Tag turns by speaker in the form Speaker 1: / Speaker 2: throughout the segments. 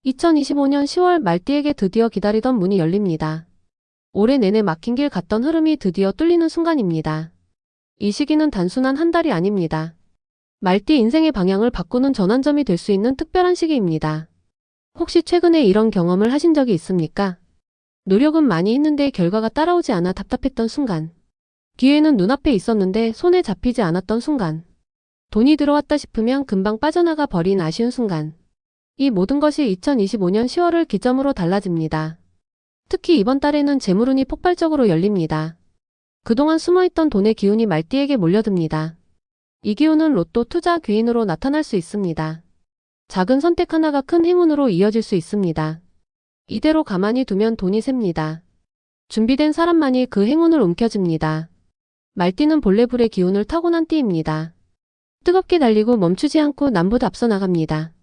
Speaker 1: 2025년 10월 말띠에게 드디어 기다리던 문이 열립니다. 올해 내내 막힌 길 갔던 흐름이 드디어 뚫리는 순간입니다. 이 시기는 단순한 한 달이 아닙니다. 말띠 인생의 방향을 바꾸는 전환점이 될 수 있는 특별한 시기입니다. 혹시 최근에 이런 경험을 하신 적이 있습니까? 노력은 많이 했는데 결과가 따라오지 않아 답답했던 순간. 기회는 눈앞에 있었는데 손에 잡히지 않았던 순간. 돈이 들어왔다 싶으면 금방 빠져나가 버린 아쉬운 순간. 이 모든 것이 2025년 10월을 기점으로 달라집니다. 특히 이번 달에는 재물운이 폭발적으로 열립니다. 그동안 숨어있던 돈의 기운이 말띠에게 몰려듭니다. 이 기운은 로또 투자 귀인으로 나타날 수 있습니다. 작은 선택 하나가 큰 행운으로 이어질 수 있습니다. 이대로 가만히 두면 돈이 셉니다. 준비된 사람만이 그 행운을 움켜쥡니다. 말띠는 본래 불의 기운을 타고난 띠입니다. 뜨겁게 달리고 멈추지 않고 남보다 앞서 나갑니다.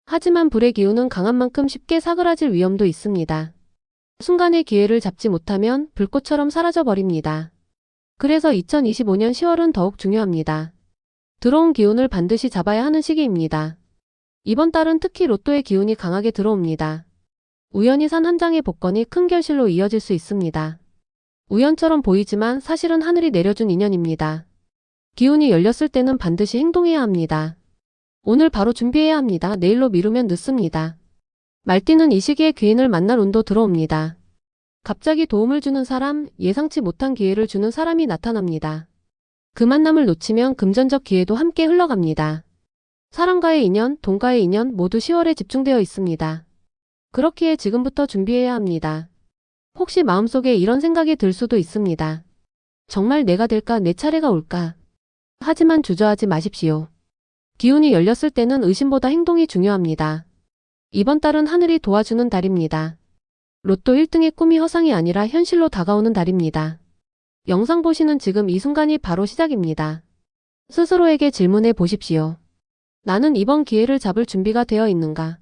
Speaker 1: 하지만 불의 기운은 강한 만큼 쉽게 사그라질 위험도 있습니다. 순간의 기회를 잡지 못하면 불꽃처럼 사라져 버립니다. 그래서 2025년 10월은 더욱 중요합니다. 들어온 기운을 반드시 잡아야 하는 시기입니다. 이번 달은 특히 로또의 기운이 강하게 들어옵니다. 우연히 산 한 장의 복권이 큰 결실로 이어질 수 있습니다. 우연처럼 보이지만 사실은 하늘이 내려준 인연입니다. 기운이 열렸을 때는 반드시 행동해야 합니다. 오늘 바로 준비해야 합니다. 내일로 미루면 늦습니다. 말띠는 이 시기에 귀인을 만날 운도 들어옵니다. 갑자기 도움을 주는 사람, 예상치 못한 기회를 주는 사람이 나타납니다. 그 만남을 놓치면 금전적 기회도 함께 흘러갑니다. 사람과의 인연, 돈과의 인연 모두 10월에 집중되어 있습니다. 그렇기에 지금부터 준비해야 합니다. 혹시 마음속에 이런 생각이 들 수도 있습니다. 정말 내가 될까? 내 차례가 올까? 하지만 주저하지 마십시오. 기운이 열렸을 때는 의심보다 행동이 중요합니다. 이번 달은 하늘이 도와주는 달입니다. 로또 1등의 꿈이 허상이 아니라 현실로 다가오는 달입니다. 영상 보시는 지금 이 순간이 바로 시작입니다. 스스로에게 질문해 보십시오. 나는 이번 기회를 잡을 준비가 되어 있는가?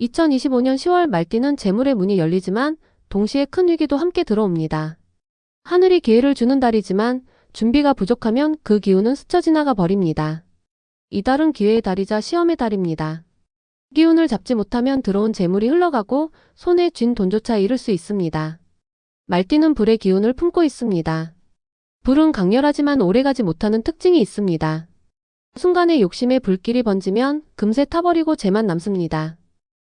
Speaker 1: 2025년 10월 말띠는 재물의 문이 열리지만 동시에 큰 위기도 함께 들어옵니다. 하늘이 기회를 주는 달이지만 준비가 부족하면 그 기운은 스쳐 지나가 버립니다. 이 달은 기회의 달이자 시험의 달입니다. 기운을 잡지 못하면 들어온 재물이 흘러가고 손에 쥔 돈조차 잃을 수 있습니다. 말띠는 불의 기운을 품고 있습니다. 불은 강렬하지만 오래가지 못하는 특징이 있습니다. 순간의 욕심에 불길이 번지면 금세 타버리고 재만 남습니다.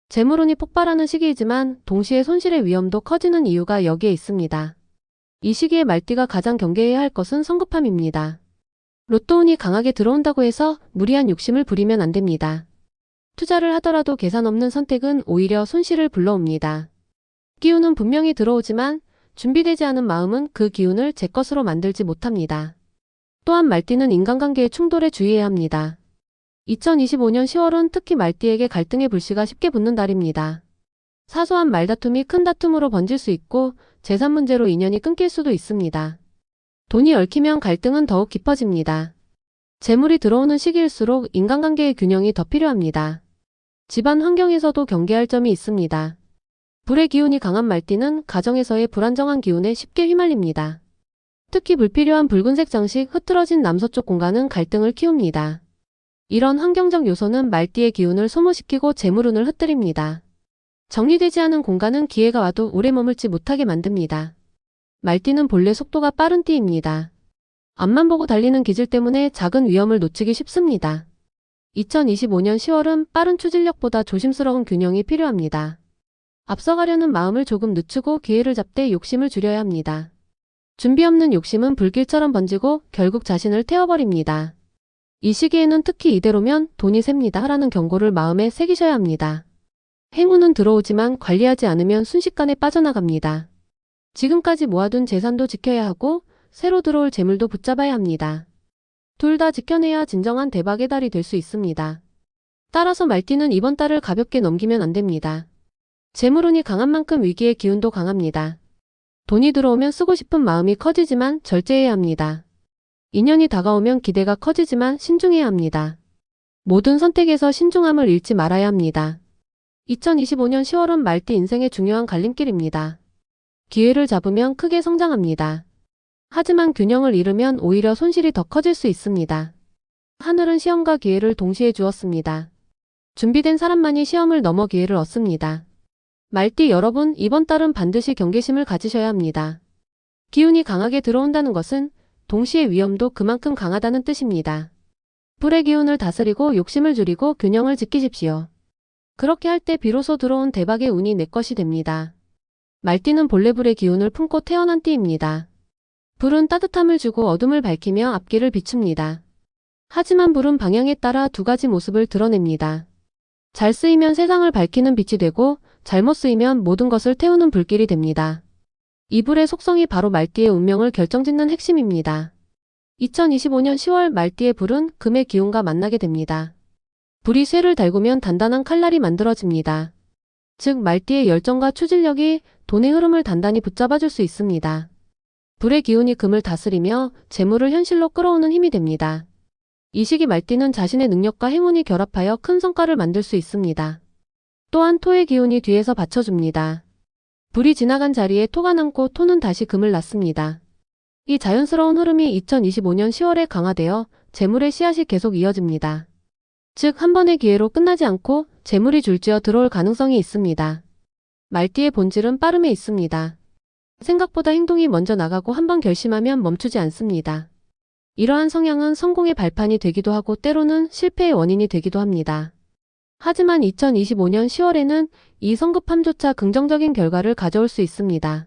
Speaker 1: 재물운이 폭발하는 시기이지만 동시에 손실의 위험도 커지는 이유가 여기에 있습니다. 이 시기에 말띠가 가장 경계해야 할 것은 성급함입니다. 로또운이 강하게 들어온다고 해서 무리한 욕심을 부리면 안 됩니다. 투자를 하더라도 계산 없는 선택은 오히려 손실을 불러옵니다. 기운은 분명히 들어오지만 준비되지 않은 마음은 그 기운을 제 것으로 만들지 못합니다. 또한 말띠는 인간관계의 충돌에 주의해야 합니다. 2025년 10월은 특히 말띠에게 갈등의 불씨가 쉽게 붙는 달입니다. 사소한 말다툼이 큰 다툼으로 번질 수 있고 재산 문제로 인연이 끊길 수도 있습니다. 돈이 얽히면 갈등은 더욱 깊어집니다. 재물이 들어오는 시기일수록 인간관계의 균형이 더 필요합니다. 집안 환경에서도 경계할 점이 있습니다. 불의 기운이 강한 말띠는 가정에서의 불안정한 기운에 쉽게 휘말립니다. 특히 불필요한 붉은색 장식, 흐트러진 남서쪽 공간은 갈등을 키웁니다. 이런 환경적 요소는 말띠의 기운을 소모시키고 재물운을 흩뜨립니다. 정리되지 않은 공간은 기회가 와도 오래 머물지 못하게 만듭니다. 말띠는 본래 속도가 빠른 띠입니다. 앞만 보고 달리는 기질 때문에 작은 위험을 놓치기 쉽습니다. 2025년 10월은 빠른 추진력보다 조심스러운 균형이 필요합니다. 앞서가려는 마음을 조금 늦추고 기회를 잡되 욕심을 줄여야 합니다. 준비 없는 욕심은 불길처럼 번지고 결국 자신을 태워버립니다. 이 시기에는 특히 이대로면 돈이 셉니다 라는 경고를 마음에 새기셔야 합니다. 행운은 들어오지만 관리하지 않으면 순식간에 빠져나갑니다. 지금까지 모아둔 재산도 지켜야 하고 새로 들어올 재물도 붙잡아야 합니다. 둘 다 지켜내야 진정한 대박의 달이 될 수 있습니다. 따라서 말띠는 이번 달을 가볍게 넘기면 안 됩니다. 재물운이 강한 만큼 위기의 기운도 강합니다. 돈이 들어오면 쓰고 싶은 마음이 커지지만 절제해야 합니다. 인연이 다가오면 기대가 커지지만 신중해야 합니다. 모든 선택에서 신중함을 잃지 말아야 합니다. 2025년 10월은 말띠 인생의 중요한 갈림길입니다. 기회를 잡으면 크게 성장합니다. 하지만 균형을 잃으면 오히려 손실이 더 커질 수 있습니다. 하늘은 시험과 기회를 동시에 주었습니다. 준비된 사람만이 시험을 넘어 기회를 얻습니다. 말띠 여러분, 이번 달은 반드시 경계심을 가지셔야 합니다. 기운이 강하게 들어온다는 것은 동시에 위험도 그만큼 강하다는 뜻입니다. 불의 기운을 다스리고 욕심을 줄이고 균형을 지키십시오. 그렇게 할 때 비로소 들어온 대박의 운이 내 것이 됩니다. 말띠는 본래 불의 기운을 품고 태어난 띠입니다. 불은 따뜻함을 주고 어둠을 밝히며 앞길을 비춥니다. 하지만 불은 방향에 따라 두 가지 모습을 드러냅니다. 잘 쓰이면 세상을 밝히는 빛이 되고 잘못 쓰이면 모든 것을 태우는 불길이 됩니다. 이 불의 속성이 바로 말띠의 운명을 결정짓는 핵심입니다. 2025년 10월 말띠의 불은 금의 기운과 만나게 됩니다. 불이 쇠를 달구면 단단한 칼날이 만들어집니다. 즉 말띠의 열정과 추진력이 돈의 흐름을 단단히 붙잡아줄 수 있습니다. 불의 기운이 금을 다스리며 재물을 현실로 끌어오는 힘이 됩니다. 이 시기 말띠는 자신의 능력과 행운이 결합하여 큰 성과를 만들 수 있습니다. 또한 토의 기운이 뒤에서 받쳐줍니다. 불이 지나간 자리에 토가 남고 토는 다시 금을 낳습니다. 이 자연스러운 흐름이 2025년 10월에 강화되어 재물의 씨앗이 계속 이어집니다. 즉 한 번의 기회로 끝나지 않고 재물이 줄지어 들어올 가능성이 있습니다. 말띠의 본질은 빠름에 있습니다. 생각보다 행동이 먼저 나가고 한번 결심하면 멈추지 않습니다. 이러한 성향은 성공의 발판이 되기도 하고 때로는 실패의 원인이 되기도 합니다. 하지만 2025년 10월에는 이 성급함조차 긍정적인 결과를 가져올 수 있습니다.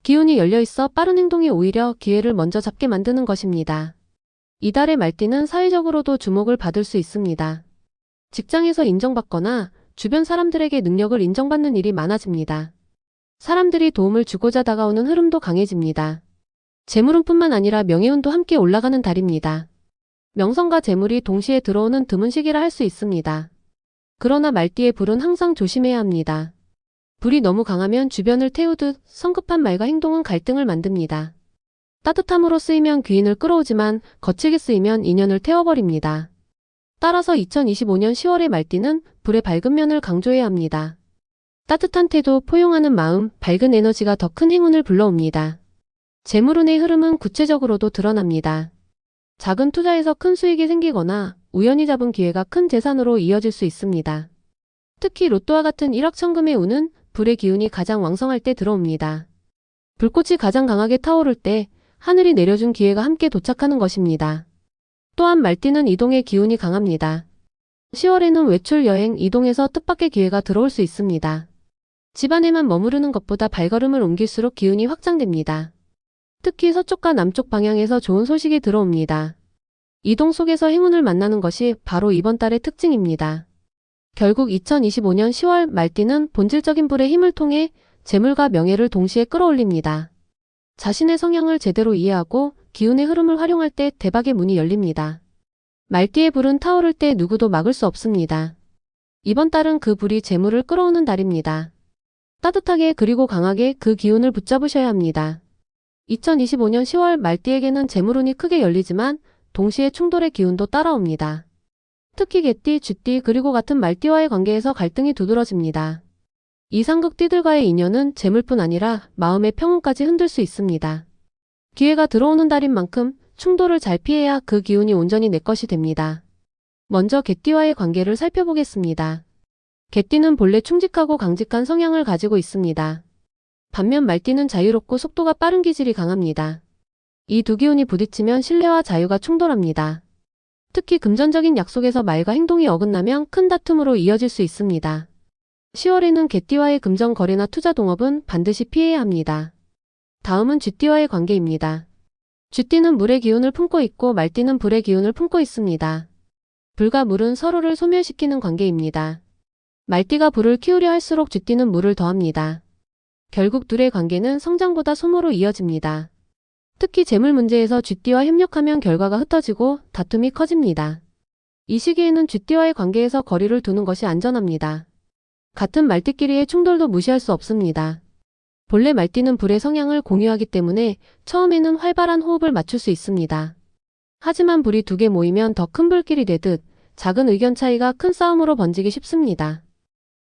Speaker 1: 기운이 열려있어 빠른 행동이 오히려 기회를 먼저 잡게 만드는 것입니다. 이달의 말띠는 사회적으로도 주목을 받을 수 있습니다. 직장에서 인정받거나 주변 사람들에게 능력을 인정받는 일이 많아집니다. 사람들이 도움을 주고자 다가오는 흐름도 강해집니다. 재물운뿐만 아니라 명예운도 함께 올라가는 달입니다. 명성과 재물이 동시에 들어오는 드문 시기라 할 수 있습니다. 그러나 말띠의 불은 항상 조심해야 합니다. 불이 너무 강하면 주변을 태우듯 성급한 말과 행동은 갈등을 만듭니다. 따뜻함으로 쓰이면 귀인을 끌어오지만 거칠게 쓰이면 인연을 태워버립니다. 따라서 2025년 10월의 말띠는 불의 밝은 면을 강조해야 합니다. 따뜻한 태도, 포용하는 마음, 밝은 에너지가 더 큰 행운을 불러옵니다. 재물운의 흐름은 구체적으로도 드러납니다. 작은 투자에서 큰 수익이 생기거나 우연히 잡은 기회가 큰 재산으로 이어질 수 있습니다. 특히 로또와 같은 일확천금의 운은 불의 기운이 가장 왕성할 때 들어옵니다. 불꽃이 가장 강하게 타오를 때 하늘이 내려준 기회가 함께 도착하는 것입니다. 또한 말띠는 이동의 기운이 강합니다. 10월에는 외출, 여행, 이동에서 뜻밖의 기회가 들어올 수 있습니다. 집안에만 머무르는 것보다 발걸음을 옮길수록 기운이 확장됩니다. 특히 서쪽과 남쪽 방향에서 좋은 소식이 들어옵니다. 이동 속에서 행운을 만나는 것이 바로 이번 달의 특징입니다. 결국 2025년 10월 말띠는 본질적인 불의 힘을 통해 재물과 명예를 동시에 끌어올립니다. 자신의 성향을 제대로 이해하고 기운의 흐름을 활용할 때 대박의 문이 열립니다. 말띠의 불은 타오를 때 누구도 막을 수 없습니다. 이번 달은 그 불이 재물을 끌어오는 달입니다. 따뜻하게 그리고 강하게 그 기운을 붙잡으셔야 합니다. 2025년 10월 말띠에게는 재물운이 크게 열리지만 동시에 충돌의 기운도 따라옵니다. 특히 개띠, 쥐띠 그리고 같은 말띠와의 관계에서 갈등이 두드러집니다. 이 상극 띠들과의 인연은 재물뿐 아니라 마음의 평온까지 흔들 수 있습니다. 기회가 들어오는 달인 만큼 충돌을 잘 피해야 그 기운이 온전히 내 것이 됩니다. 먼저 개띠와의 관계를 살펴보겠습니다. 개띠는 본래 충직하고 강직한 성향을 가지고 있습니다. 반면 말띠는 자유롭고 속도가 빠른 기질이 강합니다. 이 두 기운이 부딪히면 신뢰와 자유가 충돌합니다. 특히 금전적인 약속에서 말과 행동이 어긋나면 큰 다툼으로 이어질 수 있습니다. 10월에는 개띠와의 금전 거래나 투자 동업은 반드시 피해야 합니다. 다음은 쥐띠와의 관계입니다. 쥐띠는 물의 기운을 품고 있고 말띠는 불의 기운을 품고 있습니다. 불과 물은 서로를 소멸시키는 관계입니다. 말띠가 불을 키우려 할수록 쥐띠는 물을 더합니다. 결국 둘의 관계는 성장보다 소모로 이어집니다. 특히 재물 문제에서 쥐띠와 협력하면 결과가 흩어지고 다툼이 커집니다. 이 시기에는 쥐띠와의 관계에서 거리를 두는 것이 안전합니다. 같은 말띠끼리의 충돌도 무시할 수 없습니다. 본래 말띠는 불의 성향을 공유하기 때문에 처음에는 활발한 호흡을 맞출 수 있습니다. 하지만 불이 두 개 모이면 더 큰 불길이 되듯 작은 의견 차이가 큰 싸움으로 번지기 쉽습니다.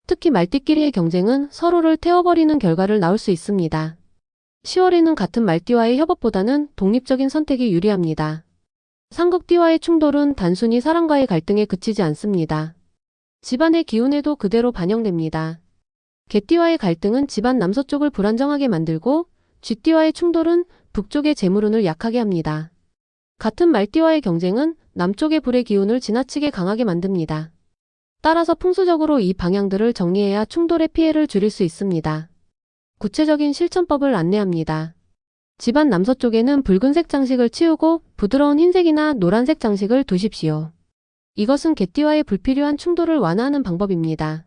Speaker 1: 특히 말띠끼리의 경쟁은 서로를 태워버리는 결과를 낳을 수 있습니다. 10월에는 같은 말띠와의 협업보다는 독립적인 선택이 유리합니다. 상극띠와의 충돌은 단순히 사람과의 갈등에 그치지 않습니다. 집안의 기운에도 그대로 반영됩니다. 개띠와의 갈등은 집안 남서쪽을 불안정하게 만들고 쥐띠와의 충돌은 북쪽의 재물운을 약하게 합니다. 같은 말띠와의 경쟁은 남쪽의 불의 기운을 지나치게 강하게 만듭니다. 따라서 풍수적으로 이 방향들을 정리해야 충돌의 피해를 줄일 수 있습니다. 구체적인 실천법을 안내합니다. 집안 남서쪽에는 붉은색 장식을 치우고 부드러운 흰색이나 노란색 장식을 두십시오. 이것은 개띠와의 불필요한 충돌을 완화하는 방법입니다.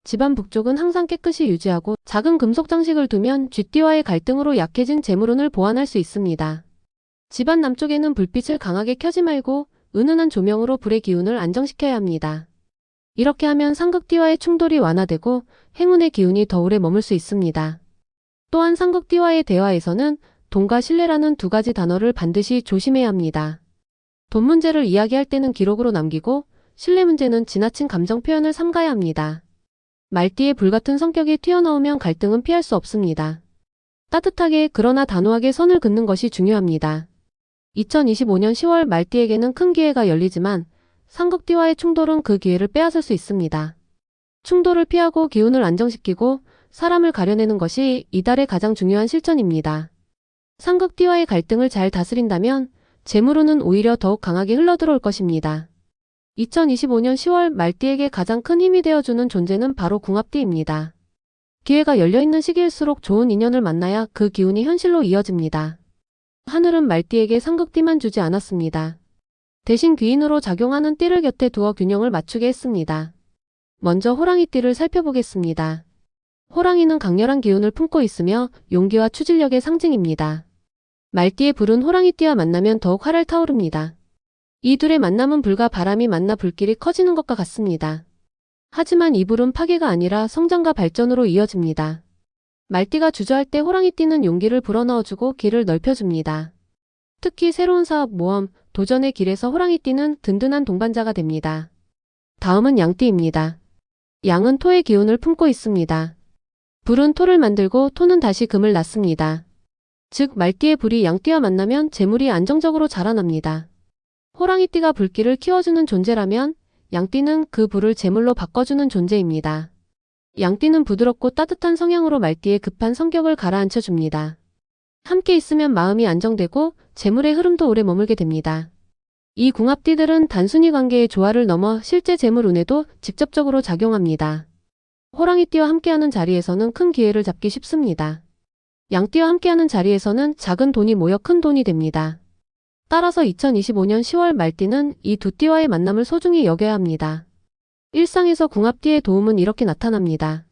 Speaker 1: 집안 북쪽은 항상 깨끗이 유지하고 작은 금속 장식을 두면 쥐띠와의 갈등으로 약해진 재물운을 보완할 수 있습니다. 집안 남쪽에는 불빛을 강하게 켜지 말고 은은한 조명으로 불의 기운을 안정시켜야 합니다. 이렇게 하면 상극띠와의 충돌이 완화되고 행운의 기운이 더 오래 머물 수 있습니다. 또한 상극띠와의 대화에서는 돈과 신뢰라는 두 가지 단어를 반드시 조심해야 합니다. 돈 문제를 이야기할 때는 기록으로 남기고 신뢰 문제는 지나친 감정 표현을 삼가야 합니다. 말띠의 불같은 성격이 튀어나오면 갈등은 피할 수 없습니다. 따뜻하게 그러나 단호하게 선을 긋는 것이 중요합니다. 2025년 10월 말띠에게는 큰 기회가 열리지만 상극띠와의 충돌은 그 기회를 빼앗을 수 있습니다. 충돌을 피하고 기운을 안정시키고 사람을 가려내는 것이 이달의 가장 중요한 실천입니다. 상극띠와의 갈등을 잘 다스린다면 재물운은 오히려 더욱 강하게 흘러들어올 것입니다. 2025년 10월 말띠에게 가장 큰 힘이 되어주는 존재는 바로 궁합띠입니다. 기회가 열려있는 시기일수록 좋은 인연을 만나야 그 기운이 현실로 이어집니다. 하늘은 말띠에게 상극띠만 주지 않았습니다. 대신 귀인으로 작용하는 띠를 곁에 두어 균형을 맞추게 했습니다. 먼저 호랑이띠를 살펴보겠습니다. 호랑이는 강렬한 기운을 품고 있으며 용기와 추진력의 상징입니다. 말띠의 불은 호랑이띠와 만나면 더욱 활활 타오릅니다. 이 둘의 만남은 불과 바람이 만나 불길이 커지는 것과 같습니다. 하지만 이 불은 파괴가 아니라 성장과 발전으로 이어집니다. 말띠가 주저할 때 호랑이띠는 용기를 불어넣어주고 길을 넓혀줍니다. 특히 새로운 사업, 모험, 도전의 길에서 호랑이띠는 든든한 동반자가 됩니다. 다음은 양띠입니다. 양은 토의 기운을 품고 있습니다. 불은 토를 만들고 토는 다시 금을 낳습니다. 즉 말띠의 불이 양띠와 만나면 재물이 안정적으로 자라납니다. 호랑이띠가 불길을 키워주는 존재라면 양띠는 그 불을 재물로 바꿔주는 존재입니다. 양띠는 부드럽고 따뜻한 성향으로 말띠의 급한 성격을 가라앉혀줍니다. 함께 있으면 마음이 안정되고 재물의 흐름도 오래 머물게 됩니다. 이 궁합띠들은 단순히 관계의 조화를 넘어 실제 재물운에도 직접적으로 작용합니다. 호랑이띠와 함께하는 자리에서는 큰 기회를 잡기 쉽습니다. 양띠와 함께하는 자리에서는 작은 돈이 모여 큰 돈이 됩니다. 따라서 2025년 10월 말띠는 이 두 띠와의 만남을 소중히 여겨야 합니다. 일상에서 궁합띠의 도움은 이렇게 나타납니다.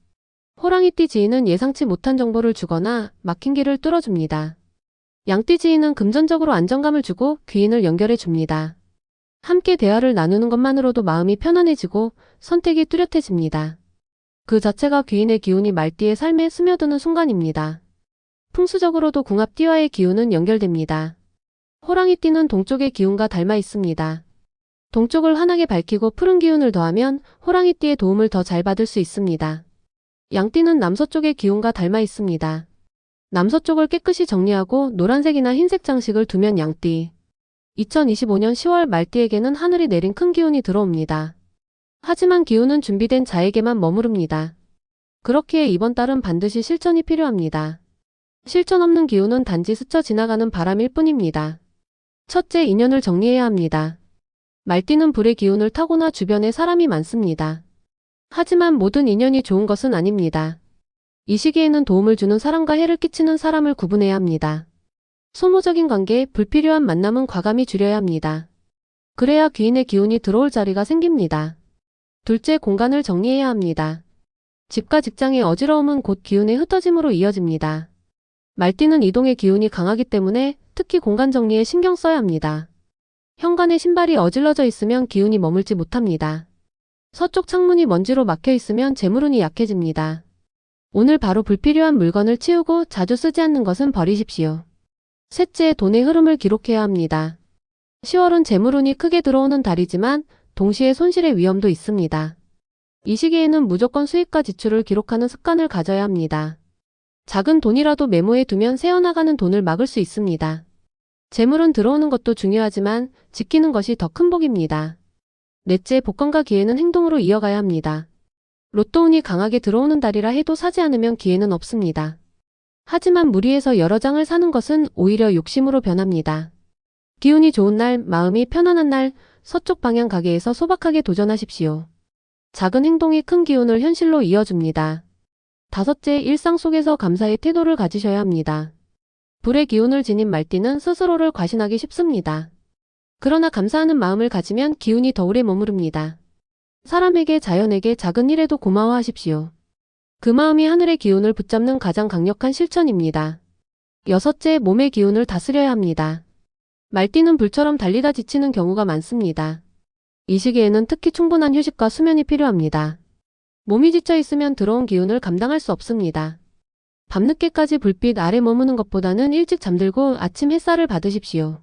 Speaker 1: 호랑이띠 지인은 예상치 못한 정보를 주거나 막힌 길을 뚫어줍니다. 양띠 지인은 금전적으로 안정감을 주고 귀인을 연결해 줍니다. 함께 대화를 나누는 것만으로도 마음이 편안해지고 선택이 뚜렷해집니다. 그 자체가 귀인의 기운이 말띠의 삶에 스며드는 순간입니다. 풍수적으로도 궁합띠와의 기운은 연결됩니다. 호랑이띠는 동쪽의 기운과 닮아 있습니다. 동쪽을 환하게 밝히고 푸른 기운을 더하면 호랑이띠의 도움을 더 잘 받을 수 있습니다. 양띠는 남서쪽의 기운과 닮아 있습니다. 남서쪽을 깨끗이 정리하고 노란색이나 흰색 장식을 두면 양띠. 2025년 10월 말띠에게는 하늘이 내린 큰 기운이 들어옵니다. 하지만 기운은 준비된 자에게만 머무릅니다. 그렇기에 이번 달은 반드시 실천이 필요합니다. 실천 없는 기운은 단지 스쳐 지나가는 바람일 뿐입니다. 첫째, 인연을 정리해야 합니다. 말띠는 불의 기운을 타고나 주변에 사람이 많습니다. 하지만 모든 인연이 좋은 것은 아닙니다. 이 시기에는 도움을 주는 사람과 해를 끼치는 사람을 구분해야 합니다. 소모적인 관계, 불필요한 만남은 과감히 줄여야 합니다. 그래야 귀인의 기운이 들어올 자리가 생깁니다. 둘째, 공간을 정리해야 합니다. 집과 직장의 어지러움은 곧 기운의 흩어짐으로 이어집니다. 말띠는 이동의 기운이 강하기 때문에 특히 공간 정리에 신경 써야 합니다. 현관에 신발이 어질러져 있으면 기운이 머물지 못합니다. 서쪽 창문이 먼지로 막혀 있으면 재물운이 약해집니다. 오늘 바로 불필요한 물건을 치우고 자주 쓰지 않는 것은 버리십시오. 셋째, 돈의 흐름을 기록해야 합니다. 10월은 재물운이 크게 들어오는 달이지만 동시에 손실의 위험도 있습니다. 이 시기에는 무조건 수입과 지출을 기록하는 습관을 가져야 합니다. 작은 돈이라도 메모해 두면 새어나가는 돈을 막을 수 있습니다. 재물은 들어오는 것도 중요하지만 지키는 것이 더 큰 복입니다. 넷째, 복권과 기회는 행동으로 이어가야 합니다. 로또 운이 강하게 들어오는 달이라 해도 사지 않으면 기회는 없습니다. 하지만 무리해서 여러 장을 사는 것은 오히려 욕심으로 변합니다. 기운이 좋은 날, 마음이 편안한 날, 서쪽 방향 가게에서 소박하게 도전하십시오. 작은 행동이 큰 기운을 현실로 이어줍니다. 다섯째, 일상 속에서 감사의 태도를 가지셔야 합니다. 불의 기운을 지닌 말띠는 스스로를 과신하기 쉽습니다. 그러나 감사하는 마음을 가지면 기운이 더 오래 머무릅니다. 사람에게, 자연에게, 작은 일에도 고마워하십시오. 그 마음이 하늘의 기운을 붙잡는 가장 강력한 실천입니다. 여섯째, 몸의 기운을 다스려야 합니다. 말띠는 불처럼 달리다 지치는 경우가 많습니다. 이 시기에는 특히 충분한 휴식과 수면이 필요합니다. 몸이 지쳐 있으면 들어온 기운을 감당할 수 없습니다. 밤늦게까지 불빛 아래 머무는 것보다는 일찍 잠들고 아침 햇살을 받으십시오.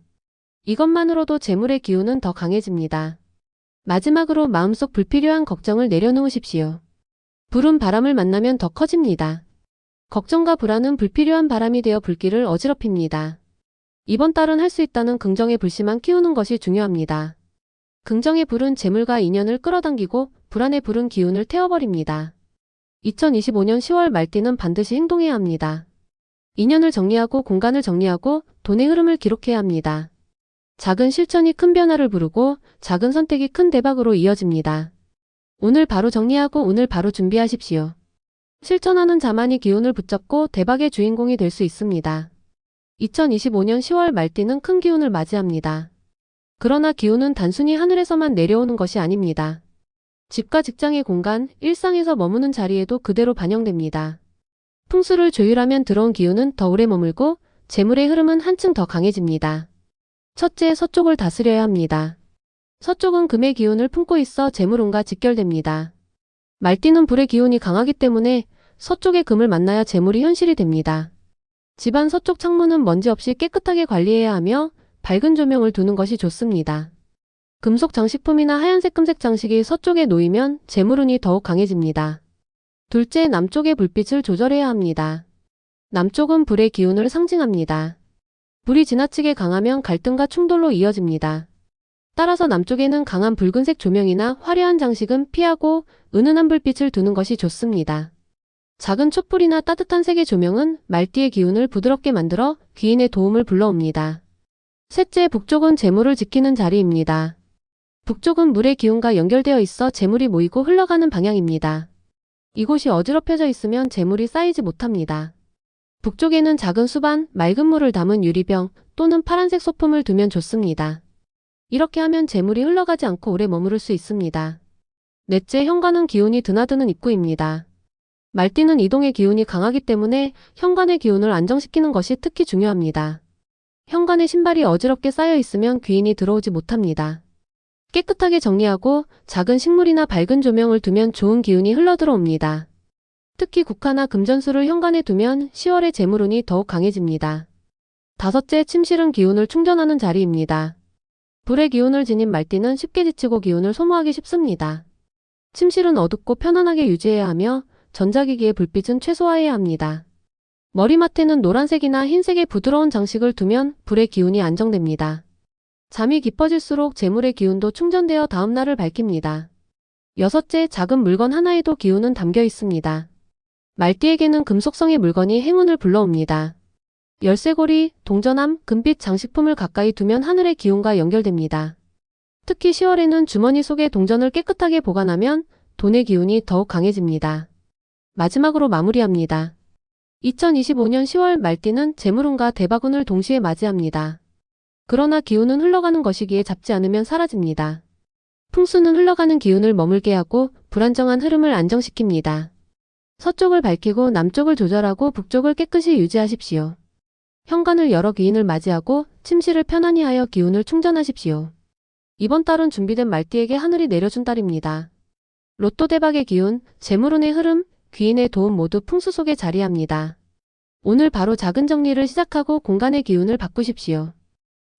Speaker 1: 이것만으로도 재물의 기운은 더 강해집니다. 마지막으로 마음속 불필요한 걱정을 내려놓으십시오. 불은 바람을 만나면 더 커집니다. 걱정과 불안은 불필요한 바람이 되어 불길을 어지럽힙니다. 이번 달은 할 수 있다는 긍정의 불씨만 키우는 것이 중요합니다. 긍정의 불은 재물과 인연을 끌어당기고 불안의 불은 기운을 태워버립니다. 2025년 10월 말띠는 반드시 행동해야 합니다. 인연을 정리하고 공간을 정리하고 돈의 흐름을 기록해야 합니다. 작은 실천이 큰 변화를 부르고 작은 선택이 큰 대박으로 이어집니다. 오늘 바로 정리하고 오늘 바로 준비하십시오. 실천하는 자만이 기운을 붙잡고 대박의 주인공이 될 수 있습니다. 2025년 10월 말띠는 큰 기운을 맞이합니다. 그러나 기운은 단순히 하늘에서만 내려오는 것이 아닙니다. 집과 직장의 공간, 일상에서 머무는 자리에도 그대로 반영됩니다. 풍수를 조율하면 들어온 기운은 더 오래 머물고 재물의 흐름은 한층 더 강해집니다. 첫째, 서쪽을 다스려야 합니다. 서쪽은 금의 기운을 품고 있어 재물운과 직결됩니다. 말띠는 불의 기운이 강하기 때문에 서쪽의 금을 만나야 재물이 현실이 됩니다. 집안 서쪽 창문은 먼지 없이 깨끗하게 관리해야 하며 밝은 조명을 두는 것이 좋습니다. 금속 장식품이나 하얀색 금색 장식이 서쪽에 놓이면 재물운이 더욱 강해집니다. 둘째, 남쪽의 불빛을 조절해야 합니다. 남쪽은 불의 기운을 상징합니다. 불이 지나치게 강하면 갈등과 충돌로 이어집니다. 따라서 남쪽에는 강한 붉은색 조명이나 화려한 장식은 피하고 은은한 불빛을 두는 것이 좋습니다. 작은 촛불이나 따뜻한 색의 조명은 말띠의 기운을 부드럽게 만들어 귀인의 도움을 불러옵니다. 셋째, 북쪽은 재물을 지키는 자리입니다. 북쪽은 물의 기운과 연결되어 있어 재물이 모이고 흘러가는 방향입니다. 이곳이 어지럽혀져 있으면 재물이 쌓이지 못합니다. 북쪽에는 작은 수반, 맑은 물을 담은 유리병 또는 파란색 소품을 두면 좋습니다. 이렇게 하면 재물이 흘러가지 않고 오래 머무를 수 있습니다. 넷째, 현관은 기운이 드나드는 입구입니다. 말띠는 이동의 기운이 강하기 때문에 현관의 기운을 안정시키는 것이 특히 중요합니다. 현관에 신발이 어지럽게 쌓여 있으면 귀인이 들어오지 못합니다. 깨끗하게 정리하고 작은 식물이나 밝은 조명을 두면 좋은 기운이 흘러들어옵니다. 특히 국화나 금전수를 현관에 두면 10월의 재물운이 더욱 강해집니다. 다섯째, 침실은 기운을 충전하는 자리입니다. 불의 기운을 지닌 말띠는 쉽게 지치고 기운을 소모하기 쉽습니다. 침실은 어둡고 편안하게 유지해야 하며 전자기기의 불빛은 최소화해야 합니다. 머리맡에는 노란색이나 흰색의 부드러운 장식을 두면 불의 기운이 안정됩니다. 잠이 깊어질수록 재물의 기운도 충전되어 다음날을 밝힙니다. 여섯째, 작은 물건 하나에도 기운은 담겨 있습니다. 말띠에게는 금속성의 물건이 행운을 불러옵니다. 열쇠고리, 동전함, 금빛 장식품을 가까이 두면 하늘의 기운과 연결됩니다. 특히 10월에는 주머니 속에 동전을 깨끗하게 보관하면 돈의 기운이 더욱 강해집니다. 마지막으로 마무리합니다. 2025년 10월 말띠는 재물운과 대박운을 동시에 맞이합니다. 그러나 기운은 흘러가는 것이기에 잡지 않으면 사라집니다. 풍수는 흘러가는 기운을 머물게 하고 불안정한 흐름을 안정시킵니다. 서쪽을 밝히고 남쪽을 조절하고 북쪽을 깨끗이 유지하십시오. 현관을 열어 귀인을 맞이하고 침실을 편안히 하여 기운을 충전하십시오. 이번 달은 준비된 말띠에게 하늘이 내려준 달입니다. 로또 대박의 기운, 재물운의 흐름, 귀인의 도움 모두 풍수 속에 자리합니다. 오늘 바로 작은 정리를 시작하고 공간의 기운을 바꾸십시오.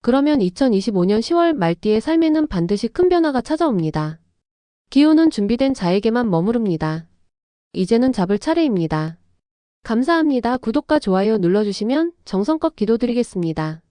Speaker 1: 그러면 2025년 10월 말띠의 삶에는 반드시 큰 변화가 찾아옵니다. 기운은 준비된 자에게만 머무릅니다. 이제는 잡을 차례입니다. 감사합니다. 구독과 좋아요 눌러주시면 정성껏 기도드리겠습니다.